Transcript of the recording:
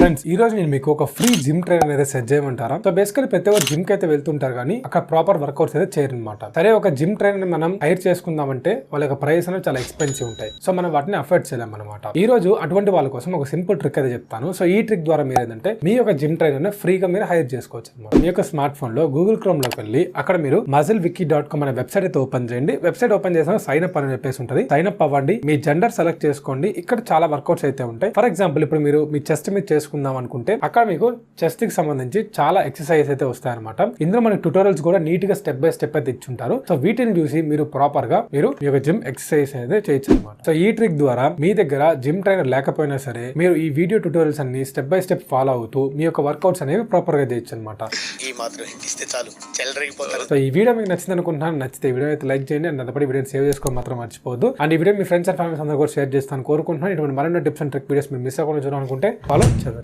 Friends ఈ రోజు నేను మీకు ఒక ఫ్రీ జిమ్ ట్రైనర్ అయితే సెట్ చేయమంటారా. సో బేసికలీ ప్రతి ఒక్క జిమ్ కి అయితే వెళ్తుంటారు కానీ అక్కడ ప్రాపర్ వర్కౌట్స్ అయితే చేయరు అనమాట. సరే ఒక జిమ్ ట్రైనర్ మనం హైర్ చేసుకుందామంటే వాళ్ళ యొక్క ప్రైస్ అనేది చాలా ఎక్స్పెన్సివ్ ఉంటాయి. సో మనం వాటిని అఫోర్డ్ చేయలేం అనమాట. ఈ రోజు అటువంటి వాళ్ళ కోసం ఒక సింపుల్ ట్రిక్ అయితే చెప్తాను. సో ఈ ట్రిక్ ద్వారా మీరు ఏంటంటే మీ యొక్క జిమ్ ట్రైనర్ ఫ్రీగా మీరు హైర్ చేసుకోవచ్చు అనమాట. మీ యొక్క స్మార్ట్ ఫోన్ లో గూగుల్ క్రోమ్ లోకి వెళ్ళి అక్కడ మీరు musclewiki.com అనే వెబ్సైట్ అయితే ఓపెన్ చేయండి. వెబ్సైట్ ఓపెన్ చేసిన సైన్ అప్ అని చెప్పేసి ఉంటుంది. సైన్ అప్ అవ్వండి, మీ జెండర్ సెలెక్ట్ చేసుకోండి. ఇక్కడ చాలా వర్కౌట్స్ అయితే ఉంటాయి. ఫర్ ఎగ్జాంపుల్ ఇప్పుడు మీరు మీ చెస్ట్ మీద చేసుకుందాం అనుకుంటే అక్కడ మీకు చెస్ట్ కి సంబంధించి చాలా ఎక్సర్సైజ్ అయితే వస్తాయి అనమాట. ఇందులో మనకి ట్యూటోరియల్స్ కూడా నీట్ గా స్టెప్ బై స్టెప్ అయితే ఇచ్చుంటారు. సో వీటిని చూసి మీరు ప్రాపర్ గా మీరు మీ యొక్క జిమ్ ఎక్సర్సైజ్ అయితే చేయొచ్చు అనమాట. సో ఈ ట్రిక్ ద్వారా మీ దగ్గర జిమ్ ట్రైనర్ లేకపోయినా సరే మీరు ఈ వీడియో ట్యూటోరియల్స్ అన్ని స్టెప్ బై స్టెప్ ఫాలో అవుతూ మీ యొక్క వర్కౌట్స్ అనేవి ప్రాపర్ గా చేయొచ్చు అనమాట. సో ఈ వీడియో మీకు నచ్చింది అనుకుంటున్నాను. నచ్చితే ఈ వీడియో అయితే లైక్ చేయండి అండ్ అంతపడి వీడియో సేవ్ చేసుకోవడం మాత్రం మర్చిపోవద్దు. అండ్ ఈ video me friends and families అందరూ కూడా షేర్ చేస్తాను కోరుకుంటున్నాను. ఇటువంటి మరిన్ని టిప్స్ అండ్ ట్రిక్ వీడియోస్ మీరు మిస్ అవ్వకుండా చూడాలనుకుంటే ఫాలో చేయండి.